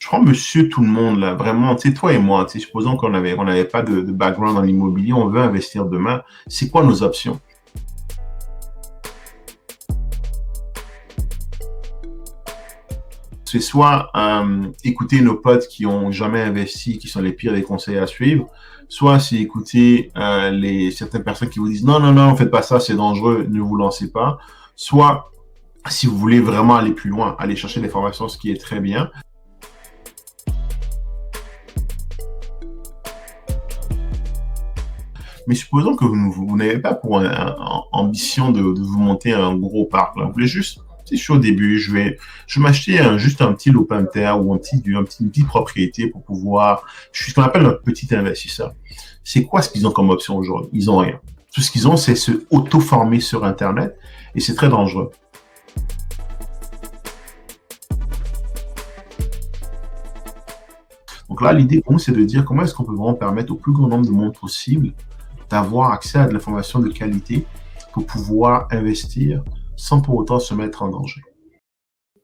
Je prends monsieur tout le monde, là, vraiment, tu sais, toi et moi, tu sais, supposons qu'on n'avait pas de background dans l'immobilier, on veut investir demain. C'est quoi nos options? C'est soit écouter nos potes qui ont jamais investi, qui sont les pires des conseils à suivre, soit c'est écouter certaines personnes qui vous disent non, non, non, faites pas ça, c'est dangereux, ne vous lancez pas. Soit, si vous voulez vraiment aller plus loin, aller chercher des formations, ce qui est très bien. Mais supposons que vous n'avez pas pour ambition de vous monter un gros parc. Là. Vous voulez juste, je suis au début, je vais m'acheter juste un petit lopin de terre ou une petite propriété pour pouvoir. Je suis ce qu'on appelle un petit investisseur. C'est quoi ce qu'ils ont comme option aujourd'hui? Ils ont rien. Tout ce qu'ils ont, c'est se auto-former sur Internet et c'est très dangereux. Donc là, l'idée pour nous, c'est de dire comment est-ce qu'on peut vraiment permettre au plus grand nombre de monde possible d'avoir accès à de l'information de qualité pour pouvoir investir sans pour autant se mettre en danger.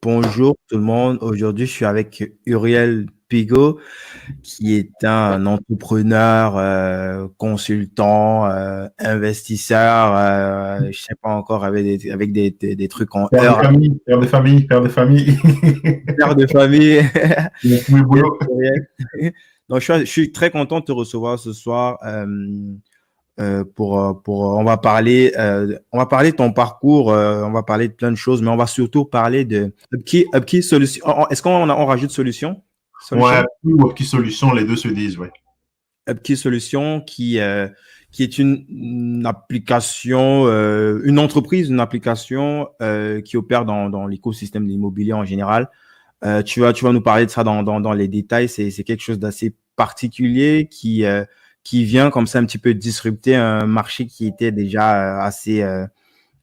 Bonjour tout le monde. Aujourd'hui, je suis avec Uriel Pigot, qui est un entrepreneur, consultant, investisseur, je sais pas encore, avec des trucs en heure. Père de famille. Père de famille. Donc, je suis très content de te recevoir ce soir. On va parler de ton parcours, on va parler de plein de choses, mais on va surtout parler de Upkey Solution. Est-ce qu'on rajoute solution? Ouais, ou Upkey Solution, les deux se disent, ouais. Upkey Solution qui est une application, une entreprise, une application qui opère dans l'écosystème de l'immobilier en général. Tu vas nous parler de ça dans les détails. C'est quelque chose d'assez particulier qui vient comme ça un petit peu disrupter un marché qui était déjà assez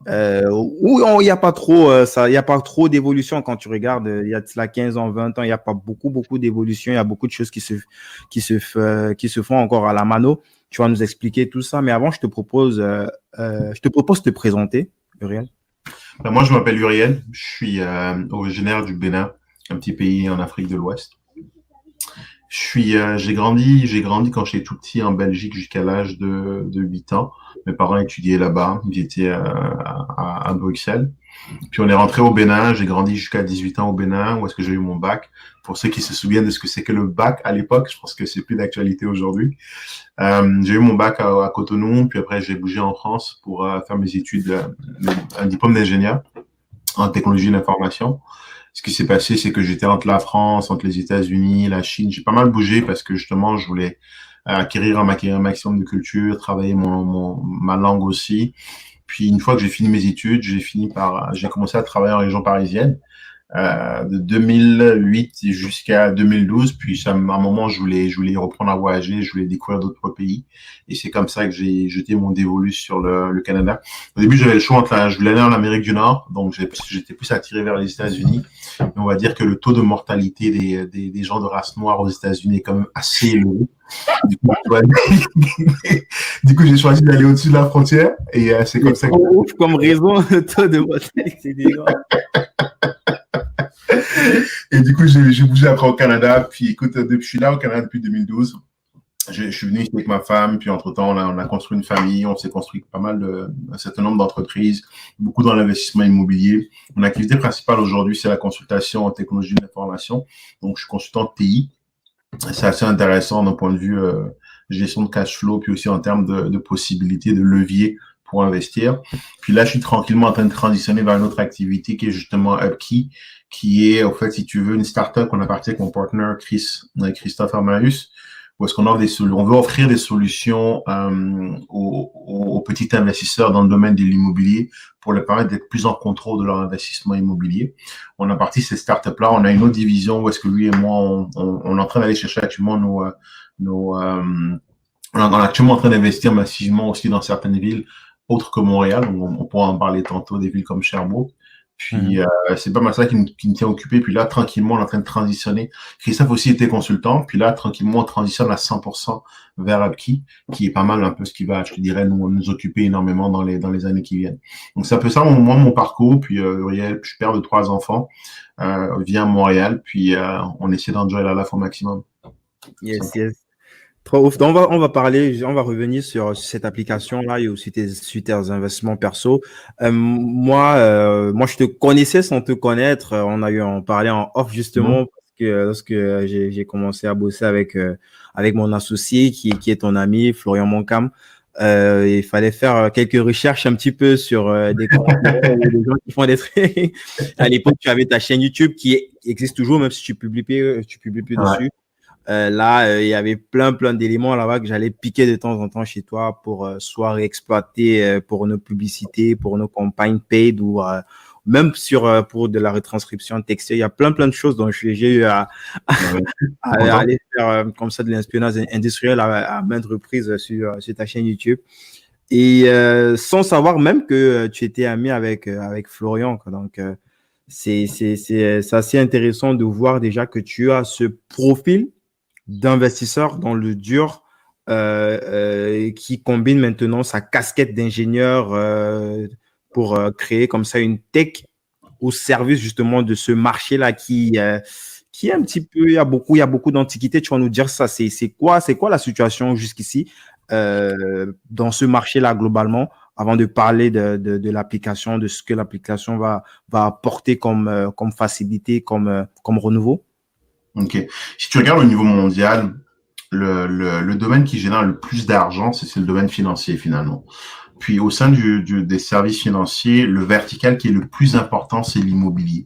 où il n'y a pas trop il y a pas trop d'évolution quand tu regardes. Il y a de cela 15 ans, 20 ans, il n'y a pas beaucoup d'évolution. Il y a beaucoup de choses qui se font encore à la mano. Tu vas nous expliquer tout ça, mais avant, je te propose de te présenter, Uriel. Moi, je m'appelle Uriel. Je suis originaire du Bénin, un petit pays en Afrique de l'Ouest. J'ai grandi quand j'étais tout petit en Belgique jusqu'à l'âge de 8 ans. Mes parents étudiaient là-bas. Ils étaient à Bruxelles. Puis on est rentré au Bénin. J'ai grandi jusqu'à 18 ans au Bénin, où est-ce que j'ai eu mon bac. Pour ceux qui se souviennent de ce que c'est que le bac à l'époque, je pense que c'est plus d'actualité aujourd'hui. J'ai eu mon bac à Cotonou, puis après j'ai bougé en France pour faire mes études, un diplôme d'ingénieur en technologie de l'information. Ce qui s'est passé, c'est que j'étais entre la France, entre les États-Unis, la Chine. J'ai pas mal bougé parce que justement, je voulais acquérir un maximum de culture, travailler ma langue aussi. Puis une fois que j'ai fini mes études, j'ai commencé à travailler en région parisienne. De 2008 jusqu'à 2012, puis à un moment je voulais reprendre à voyager, je voulais découvrir d'autres pays, et c'est comme ça que j'ai jeté mon dévolu sur le Canada. Au début j'avais le choix entre je voulais aller en Amérique du Nord, donc j'étais plus attiré vers les États-Unis, mais on va dire que le taux de mortalité des gens de race noire aux États-Unis est quand même assez élevé. Du coup, j'ai choisi d'aller au-dessus de la frontière, et c'est comme ça que... Comme raison, le taux de mortalité des gens. Et du coup, j'ai bougé après au Canada. Puis écoute, je suis là au Canada depuis 2012. Je suis venu ici avec ma femme. Puis entre-temps, on a construit une famille. On s'est construit un certain nombre d'entreprises, beaucoup dans l'investissement immobilier. Mon activité principale aujourd'hui, c'est la consultation en technologie de l'information. Donc, je suis consultant TI. C'est assez intéressant d'un point de vue gestion de cash flow, puis aussi en termes de possibilités, de levier pour investir. Puis là, je suis tranquillement en train de transitionner vers une autre activité qui est justement Upkey, qui est, en fait, si tu veux, une startup qu'on a partie avec mon partenaire Christophe Armaeus, où est-ce qu'on on veut offrir des solutions aux petits investisseurs dans le domaine de l'immobilier pour leur permettre d'être plus en contrôle de leur investissement immobilier. On a parti cette startup-là. On a une autre division où est-ce que lui et moi, on est en train d'aller chercher actuellement on est actuellement en train d'investir massivement aussi dans certaines villes autres que Montréal. On pourra en parler tantôt, des villes comme Sherbrooke. Puis, c'est pas mal ça qui me tient occupé. Puis là, tranquillement, on est en train de transitionner. Christophe aussi était consultant. Puis là, tranquillement, on transitionne à 100% vers Upkey, qui est pas mal un peu ce qui va, je te dirais, nous occuper énormément dans les années qui viennent. Donc, c'est un peu ça, mon parcours. Puis, Uriel, je suis père de 3 enfants, vient à Montréal. Puis, on essaie d'enjoy la life au maximum. Yes, yes. Trop ouf. Donc, on va revenir sur cette application-là et aussi sur tes investissements perso. Moi, je te connaissais sans te connaître. On parlait en off justement parce que lorsque j'ai commencé à bosser avec mon associé qui est ton ami, Florian Moncam. Il fallait faire quelques recherches un petit peu sur des gens qui font des trucs. À l'époque, tu avais ta chaîne YouTube qui existe toujours, même si tu publies plus dessus. Là, il y avait plein d'éléments là-bas que j'allais piquer de temps en temps chez toi pour soit réexploiter pour nos publicités, pour nos campagnes paid ou même pour de la retranscription textuelle. Il y a plein de choses dont j'ai eu à aller faire comme ça de l'espionnage industriel à maintes reprises sur ta chaîne YouTube. Et sans savoir même que tu étais ami avec Florian, quoi. Donc, c'est assez intéressant de voir déjà que tu as ce profil d'investisseur dans le dur qui combine maintenant sa casquette d'ingénieur pour créer comme ça une tech au service justement de ce marché-là qui est un petit peu, il y a beaucoup d'antiquité. Tu vas nous dire ça, c'est quoi la situation jusqu'ici dans ce marché-là globalement, avant de parler de l'application, de ce que l'application va apporter comme facilité, comme renouveau. Ok. Si tu regardes au niveau mondial, le domaine qui génère le plus d'argent, c'est le domaine financier finalement. Puis au sein des services financiers, le vertical qui est le plus important, c'est l'immobilier.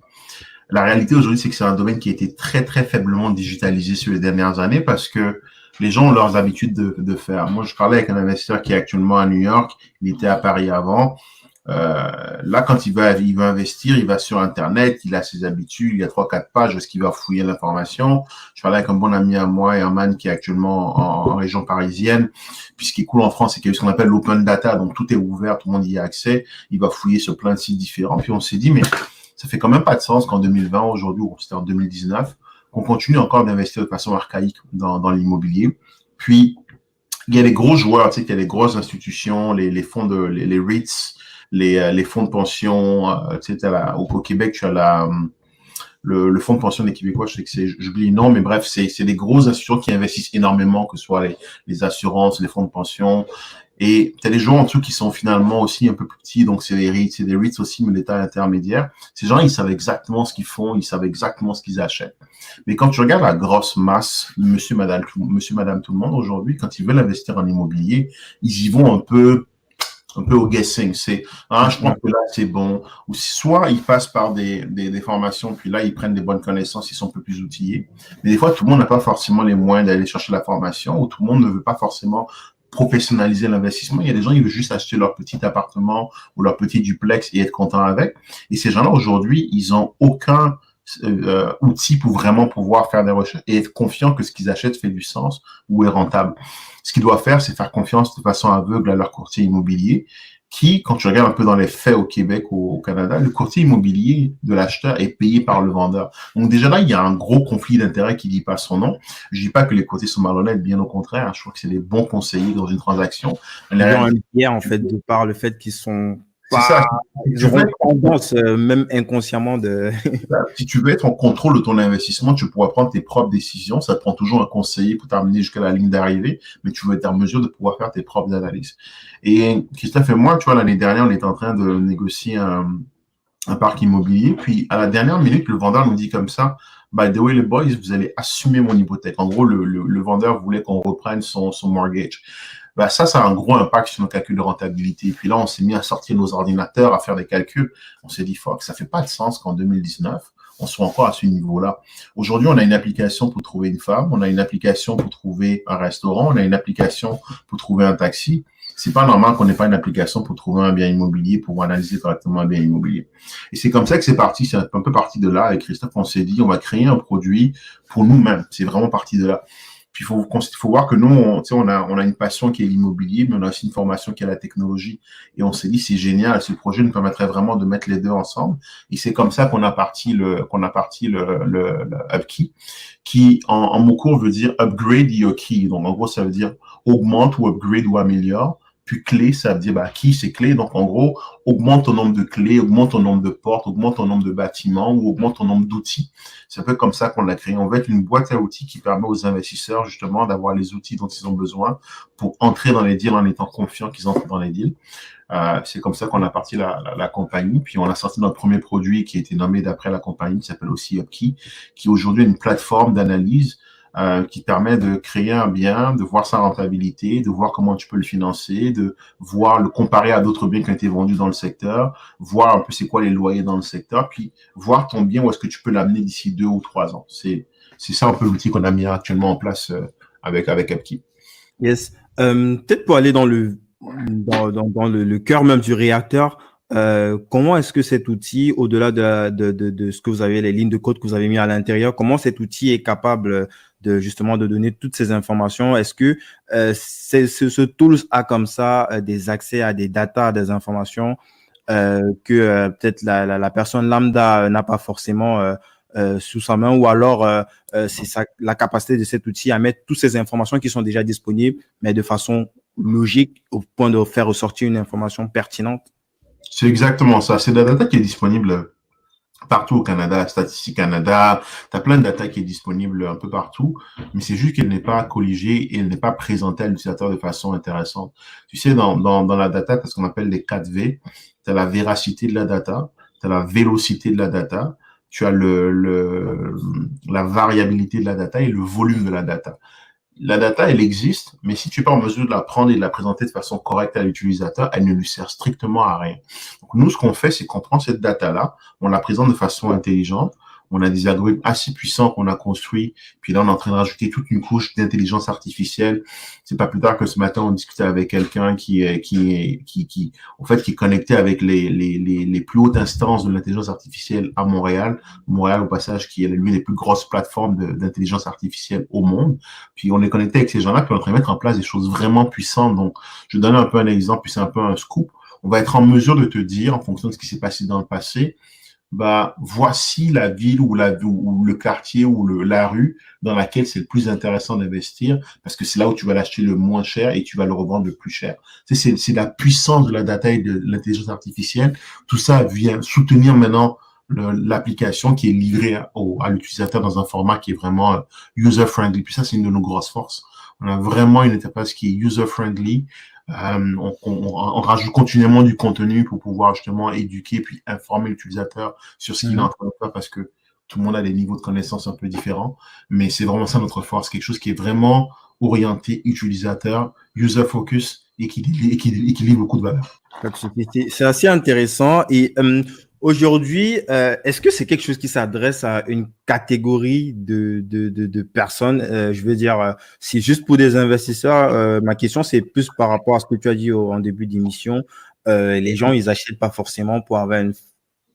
La réalité aujourd'hui, c'est que c'est un domaine qui a été très très faiblement digitalisé sur les dernières années parce que les gens ont leurs habitudes de faire. Moi, je parlais avec un investisseur qui est actuellement à New York, il était à Paris avant. Là, quand il va investir, il va sur Internet, il a ses habitudes, il y a 3-4 pages où est-ce qu'il va fouiller l'information. Je parlais avec un bon ami à moi, Herman, qui est actuellement en région parisienne. Puis ce qui est cool en France, c'est qu'il y a ce qu'on appelle l'open data, donc tout est ouvert, tout le monde y a accès. Il va fouiller sur plein de sites différents. Puis on s'est dit, mais ça fait quand même pas de sens qu'en 2020, aujourd'hui, ou c'était en 2019, qu'on continue encore d'investir de façon archaïque dans l'immobilier. Puis, il y a les gros joueurs, tu sais, il y a les grosses institutions, les fonds les REITs, les fonds de pension, tu sais, au Québec, tu as le fonds de pension des Québécois, je sais que j'oublie le nom, mais bref, c'est des grosses institutions qui investissent énormément, que ce soit les assurances, les fonds de pension. Et tu as des joueurs en dessous qui sont finalement aussi un peu plus petits, donc c'est des REITs aussi, mais l'état intermédiaire. Ces gens, ils savent exactement ce qu'ils font, ils savent exactement ce qu'ils achètent. Mais quand tu regardes la grosse masse, monsieur, madame, tout le monde aujourd'hui, quand ils veulent investir en immobilier, ils y vont un peu au guessing. C'est, je pense que là, c'est bon. Ou soit ils passent par des formations, puis là, ils prennent des bonnes connaissances, ils sont un peu plus outillés. Mais des fois, tout le monde n'a pas forcément les moyens d'aller chercher la formation, ou tout le monde ne veut pas forcément professionnaliser l'investissement. Il y a des gens qui veulent juste acheter leur petit appartement ou leur petit duplex et être content avec. Et ces gens-là, aujourd'hui, ils ont aucun outil pour vraiment pouvoir faire des recherches et être confiant que ce qu'ils achètent fait du sens ou est rentable. Ce qu'ils doivent faire, c'est faire confiance de façon aveugle à leur courtier immobilier qui, quand tu regardes un peu dans les faits au Québec ou au Canada, le courtier immobilier de l'acheteur est payé par le vendeur. Donc déjà là, il y a un gros conflit d'intérêts qui dit pas son nom. Je dis pas que les courtiers sont malhonnêtes, bien au contraire. Je trouve que c'est des bons conseillers dans une transaction. Ils ont un biais, en fait, de par le fait qu'ils sont c'est ça. Ils auront tendance, même inconsciemment, Si tu veux être en contrôle de ton investissement, tu pourras prendre tes propres décisions. Ça te prend toujours un conseiller pour t'amener jusqu'à la ligne d'arrivée, mais tu veux être en mesure de pouvoir faire tes propres analyses. Et Christophe et moi, tu vois, l'année dernière, on était en train de négocier un parc immobilier. Puis, à la dernière minute, le vendeur nous dit comme ça, by the way, les boys, vous allez assumer mon hypothèque. En gros, le vendeur voulait qu'on reprenne son mortgage. Ben ça a un gros impact sur nos calculs de rentabilité. Et puis là, on s'est mis à sortir nos ordinateurs, à faire des calculs. On s'est dit, fuck, ça fait pas de sens qu'en 2019, on soit encore à ce niveau-là. Aujourd'hui, on a une application pour trouver une femme, on a une application pour trouver un restaurant, on a une application pour trouver un taxi. C'est pas normal qu'on n'ait pas une application pour trouver un bien immobilier, pour analyser correctement un bien immobilier. Et c'est comme ça que c'est parti. C'est un peu parti de là. Avec Christophe, on s'est dit, on va créer un produit pour nous-mêmes. C'est vraiment parti de là. Puis faut voir que nous, on a une passion qui est l'immobilier, mais on a aussi une formation qui est la technologie. Et on s'est dit, c'est génial, ce projet nous permettrait vraiment de mettre les deux ensemble. Et c'est comme ça qu'on a parti le Upkey, qui en mot court veut dire upgrade your key. Donc en gros, ça veut dire augmente ou upgrade ou améliore. Puis clé, ça veut dire qui c'est clé. Donc en gros, augmente ton nombre de clés, augmente ton nombre de portes, augmente ton nombre de bâtiments ou augmente ton nombre d'outils. C'est un peu comme ça qu'on l'a créé. On veut être une boîte à outils qui permet aux investisseurs justement d'avoir les outils dont ils ont besoin pour entrer dans les deals en étant confiants qu'ils entrent dans les deals. C'est comme ça qu'on a parti la compagnie. Puis on a sorti notre premier produit qui a été nommé d'après la compagnie, qui s'appelle aussi Upkey, qui aujourd'hui est une plateforme d'analyse qui permet de créer un bien, de voir sa rentabilité, de voir comment tu peux le financer, de voir le comparer à d'autres biens qui ont été vendus dans le secteur, voir un peu c'est quoi les loyers dans le secteur, puis voir ton bien où est-ce que tu peux l'amener d'ici 2 ou 3 ans. C'est ça un peu l'outil qu'on a mis actuellement en place avec Upkey. Yes. Peut-être pour aller dans le cœur même du réacteur, comment est-ce que cet outil, au-delà de ce que vous avez, les lignes de code que vous avez mis à l'intérieur, comment cet outil est capable justement de donner toutes ces informations? Est-ce que ce tool a comme ça des accès à des data, à des informations que peut-être la personne lambda n'a pas forcément sous sa main, ou alors c'est la capacité de cet outil à mettre toutes ces informations qui sont déjà disponibles, mais de façon logique au point de faire ressortir une information pertinente? C'est exactement ça. C'est de la data qui est disponible partout au Canada, Statistique Canada, tu as plein de data qui est disponible un peu partout, mais c'est juste qu'elle n'est pas colligée et elle n'est pas présentée à l'utilisateur de façon intéressante. Tu sais, dans la data, tu as ce qu'on appelle les 4 V. Tu as la véracité de la data, tu as la vélocité de la data, tu as la variabilité de la data et le volume de la data. La data, elle existe, mais si tu n'es pas en mesure de la prendre et de la présenter de façon correcte à l'utilisateur, elle ne lui sert strictement à rien. Donc, nous, ce qu'on fait, c'est qu'on prend cette data-là, on la présente de façon intelligente, on a des algorithmes assez puissants qu'on a construits, puis là, on est en train de rajouter toute une couche d'intelligence artificielle. C'est pas plus tard que ce matin, on discutait avec quelqu'un qui est connecté avec les plus hautes instances de l'intelligence artificielle à Montréal. Montréal, au passage, qui est l'une des plus grosses plateformes d'intelligence artificielle au monde. Puis on est connecté avec ces gens-là, puis on est en train de mettre en place des choses vraiment puissantes. Donc, je donne un peu un exemple, puis c'est un peu un scoop. On va être en mesure de te dire, en fonction de ce qui s'est passé dans le passé, voici la ville ou le quartier ou la rue dans laquelle c'est le plus intéressant d'investir parce que c'est là où tu vas l'acheter le moins cher et tu vas le revendre le plus cher. C'est la puissance de la data et de l'intelligence artificielle. Tout ça vient soutenir maintenant l'application qui est livrée à l'utilisateur dans un format qui est vraiment user-friendly. Puis ça, c'est une de nos grosses forces. On a vraiment une interface qui est user-friendly. On rajoute continuellement du contenu pour pouvoir justement éduquer puis informer l'utilisateur sur ce qu'il est en train de faire parce que tout le monde a des niveaux de connaissances un peu différents. Mais c'est vraiment ça notre force, quelque chose qui est vraiment orienté utilisateur, user focus et qui livre beaucoup de valeur. C'est assez intéressant. Et aujourd'hui, est-ce que c'est quelque chose qui s'adresse à une catégorie de personnes? Je veux dire, si juste pour des investisseurs, ma question, c'est plus par rapport à ce que tu as dit en début d'émission. Les gens, ils achètent pas forcément pour avoir une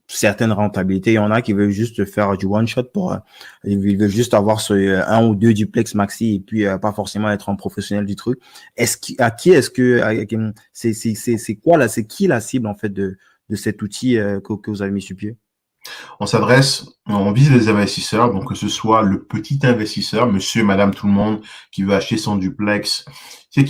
certaine rentabilité. Il y en a qui veulent juste faire du one shot ils veulent juste avoir un ou deux duplex maxi et puis pas forcément être un professionnel du truc. C'est qui la cible en fait de cet outil que vous avez mis sur pied? On vise les investisseurs, donc que ce soit le petit investisseur, monsieur, madame, tout le monde, qui veut acheter son duplex, tu sais,